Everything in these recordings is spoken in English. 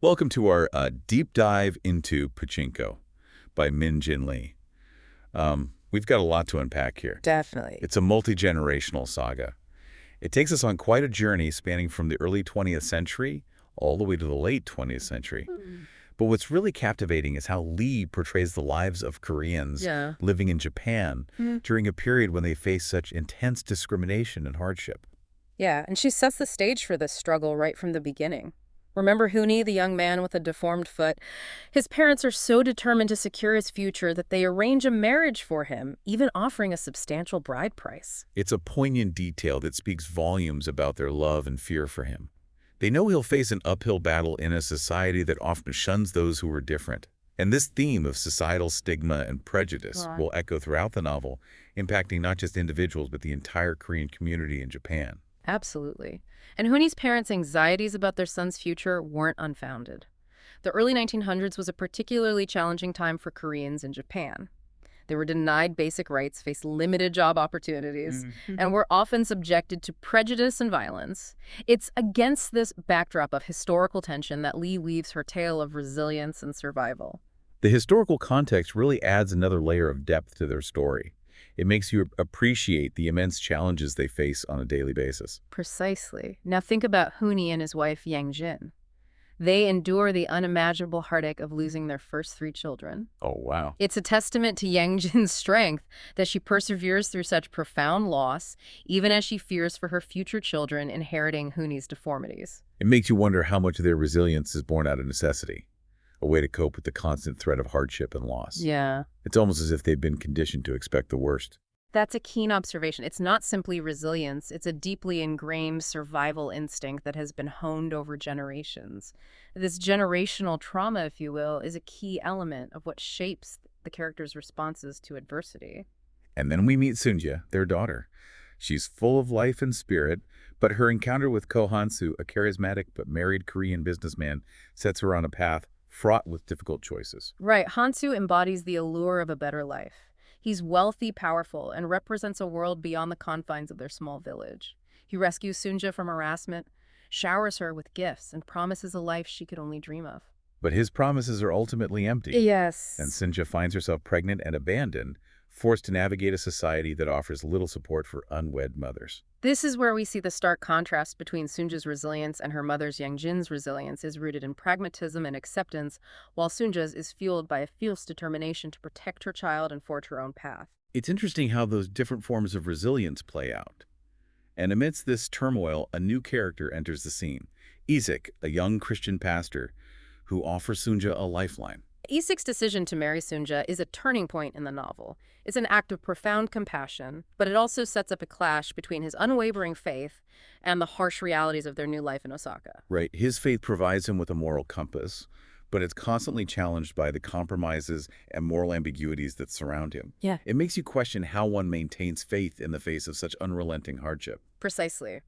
Welcome to our deep dive into Pachinko by Min Jin Lee. We've got a lot to unpack here. Definitely. It's a multi-generational saga. It takes us on quite a journey spanning from the early 20th century all the way to the late 20th century. But what's really captivating is how Lee portrays the lives of Koreans Yeah. living in Japan during a period when they face such intense discrimination and hardship. Yeah, and she sets the stage for this struggle right from the beginning. Remember Hooni, the young man with a deformed foot? His parents are so determined to secure his future that they arrange a marriage for him, even offering a substantial bride price. It's a poignant detail that speaks volumes about their love and fear for him. They know he'll face an uphill battle in a society that often shuns those who are different. And this theme of societal stigma and prejudice Right. will echo throughout the novel, impacting not just individuals but the entire Korean community in Japan. Absolutely. And Hooni's parents' anxieties about their son's future weren't unfounded. The early 1900s was a particularly challenging time for Koreans in Japan. They were denied basic rights, faced limited job opportunities, and were often subjected to prejudice and violence. It's against this backdrop of historical tension that Lee weaves her tale of resilience and survival. The historical context really adds another layer of depth to their story. It makes you appreciate the immense challenges they face on a daily basis. Precisely. Now think about Hooni and his wife Yang Jin. They endure the unimaginable heartache of losing their first 3 children. Oh, wow. It's a testament to Yang Jin's strength that she perseveres through such profound loss, even as she fears for her future children inheriting Hooni's deformities. It makes you wonder how much of their resilience is born out of necessity, a way to cope with the constant threat of hardship and loss. Yeah. It's almost as if they've been conditioned to expect the worst. That's a keen observation. It's not simply resilience, it's a deeply ingrained survival instinct that has been honed over generations. This generational trauma, if you will, is a key element of what shapes the character's responses to adversity. And then we meet Sunja, their daughter. She's full of life and spirit, but her encounter with Ko Han-soo, a charismatic but married Korean businessman, sets her on a path fraught with difficult choices. Right, Hansu embodies the allure of a better life. He's wealthy, powerful, and represents a world beyond the confines of their small village. He rescues Sunja from harassment, showers her with gifts, and promises a life she could only dream of. But his promises are ultimately empty, Yes. and Sunja finds herself pregnant and abandoned, forced to navigate a society that offers little support for unwed mothers. This is where we see the stark contrast between Sunja's resilience and her mother's Yang Jin's resilience is rooted in pragmatism and acceptance, while Sunja's is fueled by a fierce determination to protect her child and forge her own path. It's interesting how those different forms of resilience play out. And amidst this turmoil, a new character enters the scene. Isik, a young Christian pastor, who offers Sunja a lifeline. Isik's decision to marry Sunja is a turning point in the novel. It's an act of profound compassion, but it also sets up a clash between his unwavering faith and the harsh realities of their new life in Osaka. Right, his faith provides him with a moral compass, but it's constantly challenged by the compromises and moral ambiguities that surround him. Yeah. It makes you question how one maintains faith in the face of such unrelenting hardship. Precisely.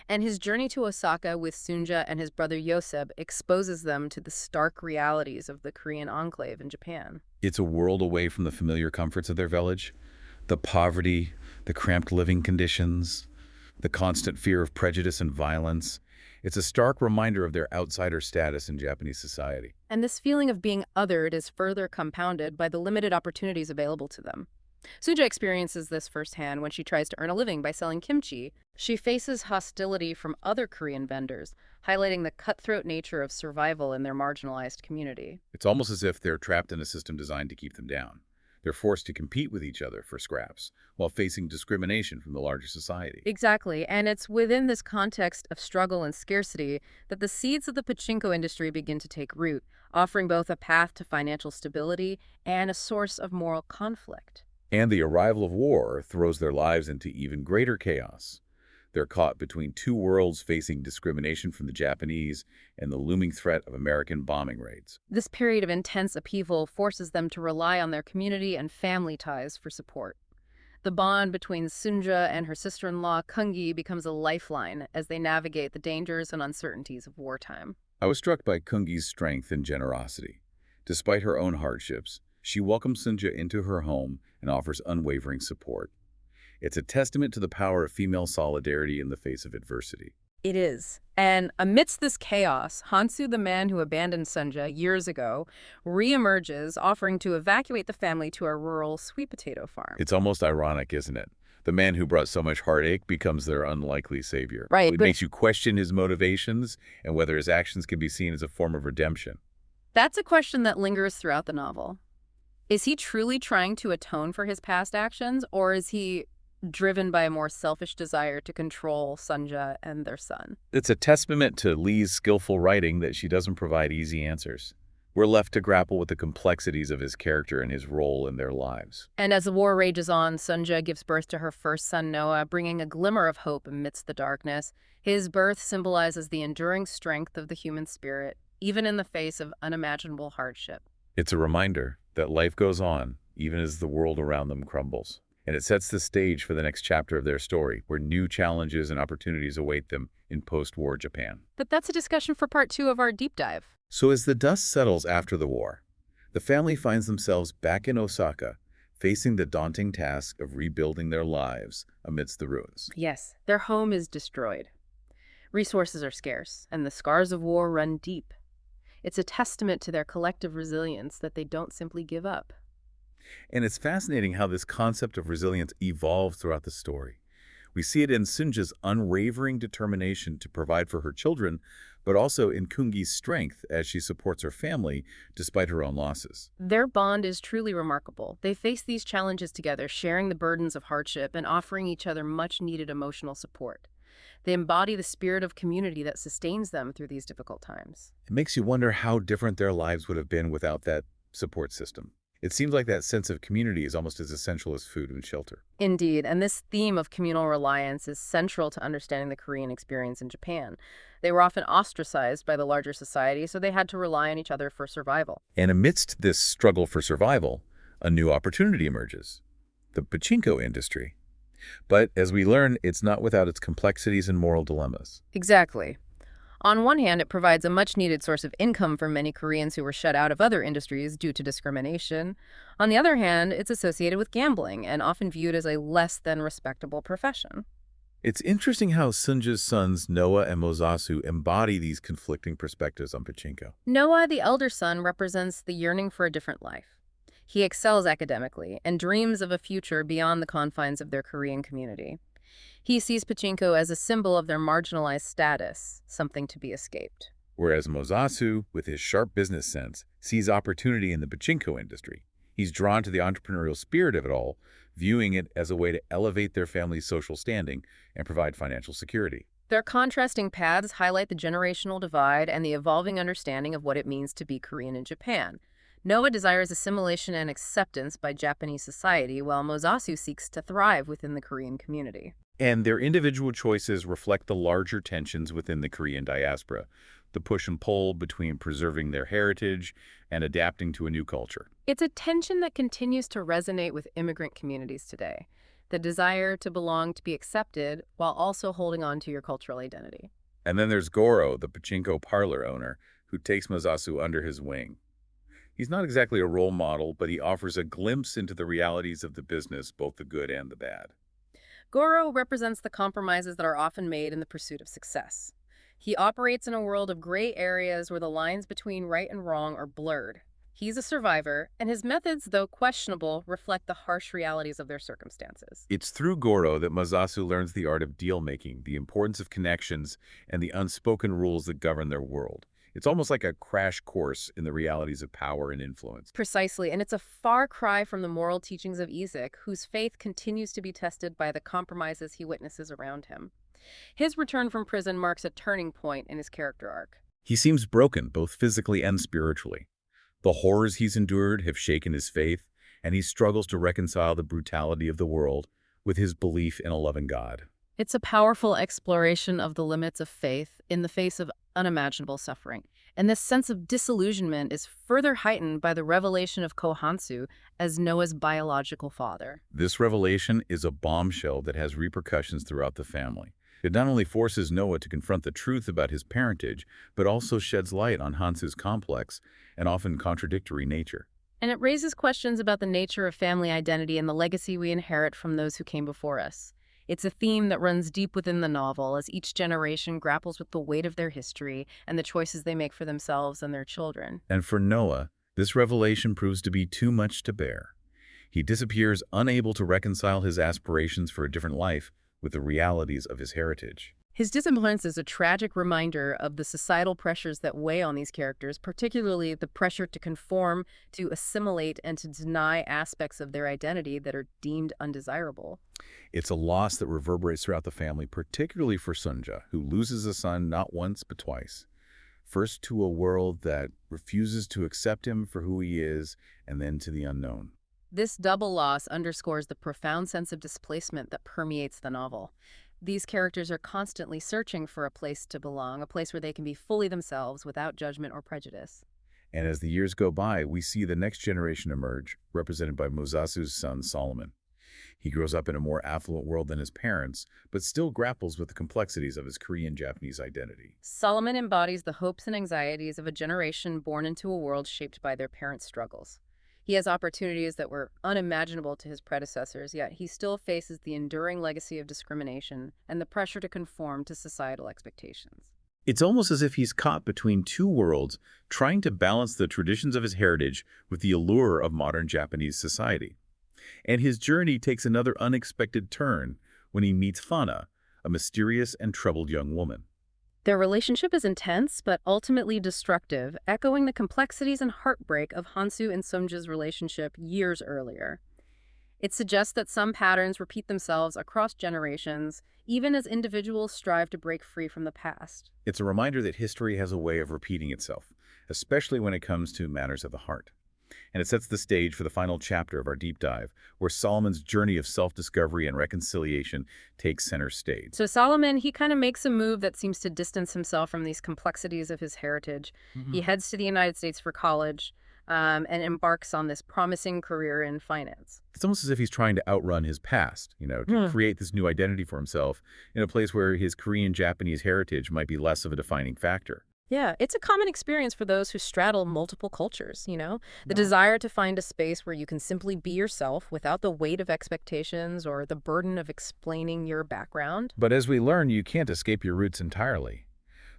And his journey to Osaka with Sunja and his brother Yoseb exposes them to the stark realities of the Korean enclave in Japan. It's a world away from the familiar comforts of their village. The poverty, the cramped living conditions, the constant fear of prejudice and violence. It's a stark reminder of their outsider status in Japanese society. And this feeling of being othered is further compounded by the limited opportunities available to them. Sunja experiences this firsthand when she tries to earn a living by selling kimchi. She faces hostility from other Korean vendors, highlighting the cutthroat nature of survival in their marginalized community. It's almost as if they're trapped in a system designed to keep them down. They're forced to compete with each other for scraps, while facing discrimination from the larger society. Exactly, and it's within this context of struggle and scarcity that the seeds of the pachinko industry begin to take root, offering both a path to financial stability and a source of moral conflict. And the arrival of war throws their lives into even greater chaos. They're caught between two worlds facing discrimination from the Japanese and the looming threat of American bombing raids. This period of intense upheaval forces them to rely on their community and family ties for support. The bond between Sunja and her sister-in-law Kungi becomes a lifeline as they navigate the dangers and uncertainties of wartime. I was struck by Kungi's strength and generosity. Despite her own hardships, she welcomes Sunja into her home and offers unwavering support. It's a testament to the power of female solidarity in the face of adversity. It is. And amidst this chaos, Hansu, the man who abandoned Sunja years ago, reemerges, offering to evacuate the family to a rural sweet potato farm. It's almost ironic, isn't it? The man who brought so much heartache becomes their unlikely savior. Right, It but makes you question his motivations and whether his actions can be seen as a form of redemption. that's a question that lingers throughout the novel. Is he truly trying to atone for his past actions, or is he driven by a more selfish desire to control Sunja and their son? It's a testament to Lee's skillful writing that she doesn't provide easy answers. We're left to grapple with the complexities of his character and his role in their lives. And as the war rages on, Sunja gives birth to her first son, Noah, bringing a glimmer of hope amidst the darkness. His birth symbolizes the enduring strength of the human spirit, even in the face of unimaginable hardship. It's a reminder that life goes on, even as the world around them crumbles. And it sets the stage for the next chapter of their story, where new challenges and opportunities await them in post-war Japan. But that's a discussion for part 2 of our deep dive. So as the dust settles after the war, the family finds themselves back in Osaka, facing the daunting task of rebuilding their lives amidst the ruins. Yes, their home is destroyed. Resources are scarce, and the scars of war run deep. It's a testament to their collective resilience that they don't simply give up. And it's fascinating how this concept of resilience evolves throughout the story. We see it in Sunja's unwavering determination to provide for her children, but also in Kungi's strength as she supports her family despite her own losses. Their bond is truly remarkable. They face these challenges together, sharing the burdens of hardship and offering each other much-needed emotional support. They embody the spirit of community that sustains them through these difficult times. It makes you wonder how different their lives would have been without that support system. It seems like that sense of community is almost as essential as food and shelter. Indeed, and this theme of communal reliance is central to understanding the Korean experience in Japan. They were often ostracized by the larger society, so they had to rely on each other for survival. And amidst this struggle for survival, a new opportunity emerges: the pachinko industry. But as we learn, it's not without its complexities and moral dilemmas. Exactly. On one hand, it provides a much-needed source of income for many Koreans who were shut out of other industries due to discrimination. On the other hand, it's associated with gambling and often viewed as a less than respectable profession. It's interesting how Sunja's sons, Noah and Mozasu, embody these conflicting perspectives on pachinko. Noah, the elder son, represents the yearning for a different life. He excels academically and dreams of a future beyond the confines of their Korean community. He sees pachinko as a symbol of their marginalized status, something to be escaped. Whereas Mozasu, with his sharp business sense, sees opportunity in the pachinko industry. He's drawn to the entrepreneurial spirit of it all, viewing it as a way to elevate their family's social standing and provide financial security. Their contrasting paths highlight the generational divide and the evolving understanding of what it means to be Korean in Japan. Noah desires assimilation and acceptance by Japanese society, while Mozasu seeks to thrive within the Korean community. And their individual choices reflect the larger tensions within the Korean diaspora, the push and pull between preserving their heritage and adapting to a new culture. It's a tension that continues to resonate with immigrant communities today, the desire to belong, to be accepted, while also holding on to your cultural identity. And then there's Goro, the pachinko parlor owner, who takes Mozasu under his wing. He's not exactly a role model, but he offers a glimpse into the realities of the business, both the good and the bad. Goro represents the compromises that are often made in the pursuit of success. He operates in a world of gray areas where the lines between right and wrong are blurred. He's a survivor, and his methods, though questionable, reflect the harsh realities of their circumstances. It's through Goro that Mozasu learns the art of deal-making, the importance of connections, and the unspoken rules that govern their world. It's almost like a crash course in the realities of power and influence. Precisely, and it's a far cry from the moral teachings of Isaac, whose faith continues to be tested by the compromises he witnesses around him. His return from prison marks a turning point in his character arc. He seems broken, both physically and spiritually. The horrors he's endured have shaken his faith, and he struggles to reconcile the brutality of the world with his belief in a loving God. It's a powerful exploration of the limits of faith in the face of unimaginable suffering. And this sense of disillusionment is further heightened by the revelation of Kohansu as Noah's biological father. This revelation is a bombshell that has repercussions throughout the family. It not only forces Noah to confront the truth about his parentage, but also sheds light on Hansu's complex and often contradictory nature. And it raises questions about the nature of family identity and the legacy we inherit from those who came before us. It's a theme that runs deep within the novel as each generation grapples with the weight of their history and the choices they make for themselves and their children. And for Noah, this revelation proves to be too much to bear. He disappears unable to reconcile his aspirations for a different life with the realities of his heritage. His disappearance is a tragic reminder of the societal pressures that weigh on these characters, particularly the pressure to conform, to assimilate, and to deny aspects of their identity that are deemed undesirable. It's a loss that reverberates throughout the family, particularly for Sunja, who loses a son not once but twice. First to a world that refuses to accept him for who he is, and then to the unknown. This double loss underscores the profound sense of displacement that permeates the novel. These characters are constantly searching for a place to belong, a place where they can be fully themselves without judgment or prejudice. And as the years go by, we see the next generation emerge, represented by Mosasu's son, Solomon. He grows up in a more affluent world than his parents, but still grapples with the complexities of his Korean-Japanese identity. Solomon embodies the hopes and anxieties of a generation born into a world shaped by their parents' struggles. He has opportunities that were unimaginable to his predecessors, yet he still faces the enduring legacy of discrimination and the pressure to conform to societal expectations. It's almost as if he's caught between two worlds, trying to balance the traditions of his heritage with the allure of modern Japanese society. And his journey takes another unexpected turn when he meets Fana, a mysterious and troubled young woman. Their relationship is intense, but ultimately destructive, echoing the complexities and heartbreak of Hansu and Sunja's relationship years earlier. It suggests that some patterns repeat themselves across generations, even as individuals strive to break free from the past. It's a reminder that history has a way of repeating itself, especially when it comes to matters of the heart. And it sets the stage for the final chapter of our deep dive, where Solomon's journey of self-discovery and reconciliation takes center stage. So Solomon, he kind of makes a move that seems to distance himself from these complexities of his heritage. He heads to the United States for college and embarks on this promising career in finance. It's almost as if he's trying to outrun his past, to create this new identity for himself in a place where his Korean-Japanese heritage might be less of a defining factor. Yeah, it's a common experience for those who straddle multiple cultures. The desire to find a space where you can simply be yourself without the weight of expectations or the burden of explaining your background. But as we learn, you can't escape your roots entirely.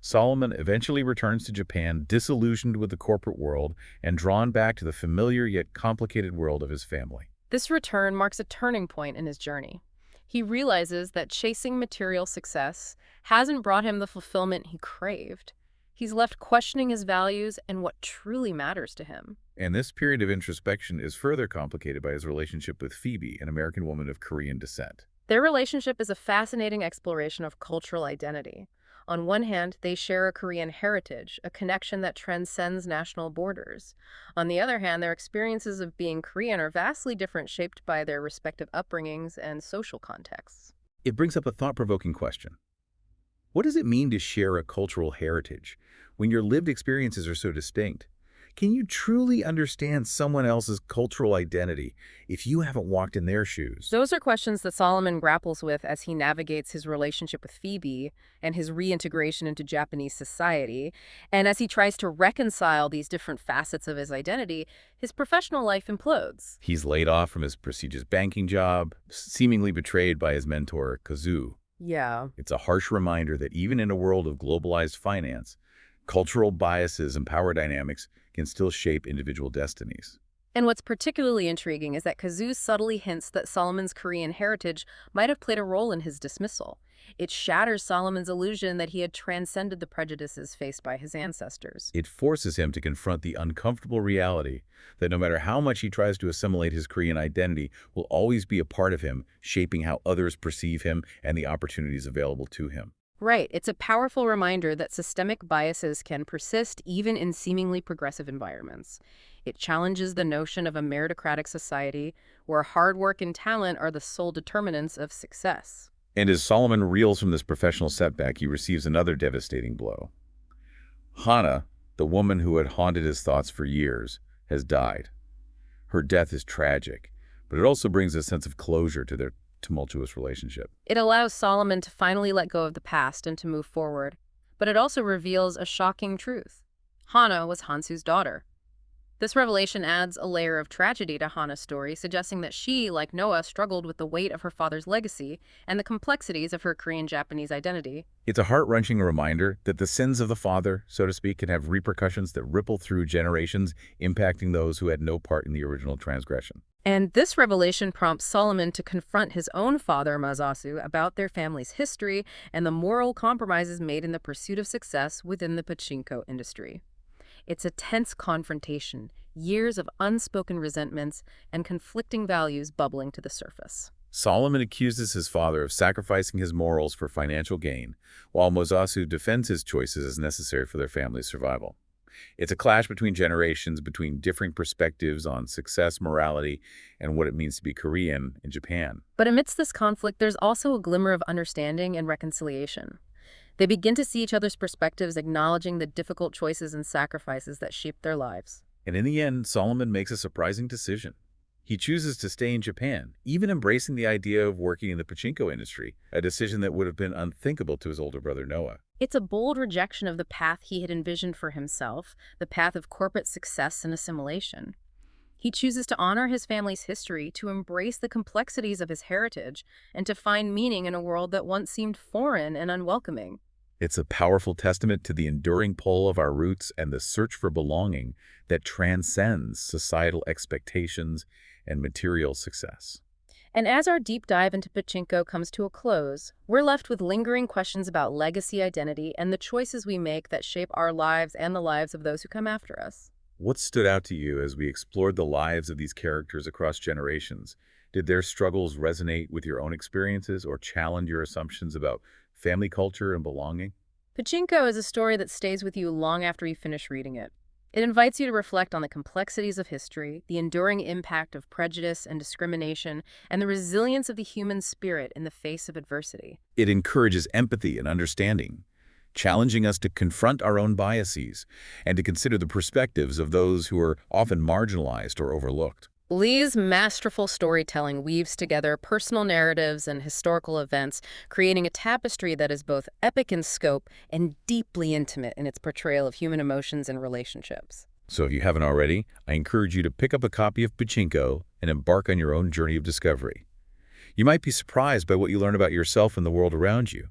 Solomon eventually returns to Japan, disillusioned with the corporate world and drawn back to the familiar yet complicated world of his family. This return marks a turning point in his journey. He realizes that chasing material success hasn't brought him the fulfillment he craved. He's left questioning his values and what truly matters to him. And this period of introspection is further complicated by his relationship with Phoebe, an American woman of Korean descent. Their relationship is a fascinating exploration of cultural identity. On one hand, they share a Korean heritage, a connection that transcends national borders. On the other hand, their experiences of being Korean are vastly different, shaped by their respective upbringings and social contexts. It brings up a thought-provoking question. What does it mean to share a cultural heritage when your lived experiences are so distinct? Can you truly understand someone else's cultural identity if you haven't walked in their shoes? Those are questions that Solomon grapples with as he navigates his relationship with Phoebe and his reintegration into Japanese society. And as he tries to reconcile these different facets of his identity, his professional life implodes. He's laid off from his prestigious banking job, seemingly betrayed by his mentor, Kazu. Yeah. It's a harsh reminder that even in a world of globalized finance, cultural biases and power dynamics can still shape individual destinies. And what's particularly intriguing is that Kazu subtly hints that Solomon's Korean heritage might have played a role in his dismissal. It shatters Solomon's illusion that he had transcended the prejudices faced by his ancestors. It forces him to confront the uncomfortable reality that no matter how much he tries to assimilate his Korean identity will always be a part of him, shaping how others perceive him and the opportunities available to him. Right. It's a powerful reminder that systemic biases can persist even in seemingly progressive environments. It challenges the notion of a meritocratic society where hard work and talent are the sole determinants of success. And as Solomon reels from this professional setback, he receives another devastating blow. Hana, the woman who had haunted his thoughts for years, has died. Her death is tragic, but it also brings a sense of closure to their tumultuous relationship. It allows Solomon to finally let go of the past and to move forward, but it also reveals a shocking truth. Hana was Hansu's daughter. This revelation adds a layer of tragedy to Hana's story, suggesting that she, like Noah, struggled with the weight of her father's legacy and the complexities of her Korean-Japanese identity. It's a heart-wrenching reminder that the sins of the father, so to speak, can have repercussions that ripple through generations, impacting those who had no part in the original transgression. And this revelation prompts Solomon to confront his own father, Masasu, about their family's history and the moral compromises made in the pursuit of success within the pachinko industry. It's a tense confrontation, years of unspoken resentments and conflicting values bubbling to the surface. Solomon accuses his father of sacrificing his morals for financial gain, while Mosasu defends his choices as necessary for their family's survival. It's a clash between generations, between differing perspectives on success, morality, and what it means to be Korean in Japan. But amidst this conflict, there's also a glimmer of understanding and reconciliation. They begin to see each other's perspectives, acknowledging the difficult choices and sacrifices that shaped their lives. And in the end, Solomon makes a surprising decision. He chooses to stay in Japan, even embracing the idea of working in the pachinko industry, a decision that would have been unthinkable to his older brother Noah. It's a bold rejection of the path he had envisioned for himself, the path of corporate success and assimilation. He chooses to honor his family's history, to embrace the complexities of his heritage, and to find meaning in a world that once seemed foreign and unwelcoming. It's a powerful testament to the enduring pull of our roots and the search for belonging that transcends societal expectations and material success. And as our deep dive into Pachinko comes to a close, we're left with lingering questions about legacy, identity, and the choices we make that shape our lives and the lives of those who come after us. What stood out to you as we explored the lives of these characters across generations? Did their struggles resonate with your own experiences or challenge your assumptions about family culture and belonging? Pachinko is a story that stays with you long after you finish reading it. It invites you to reflect on the complexities of history, the enduring impact of prejudice and discrimination, and the resilience of the human spirit in the face of adversity. It encourages empathy and understanding, challenging us to confront our own biases and to consider the perspectives of those who are often marginalized or overlooked. Lee's masterful storytelling weaves together personal narratives and historical events, creating a tapestry that is both epic in scope and deeply intimate in its portrayal of human emotions and relationships. So if you haven't already, I encourage you to pick up a copy of Pachinko and embark on your own journey of discovery. You might be surprised by what you learn about yourself and the world around you.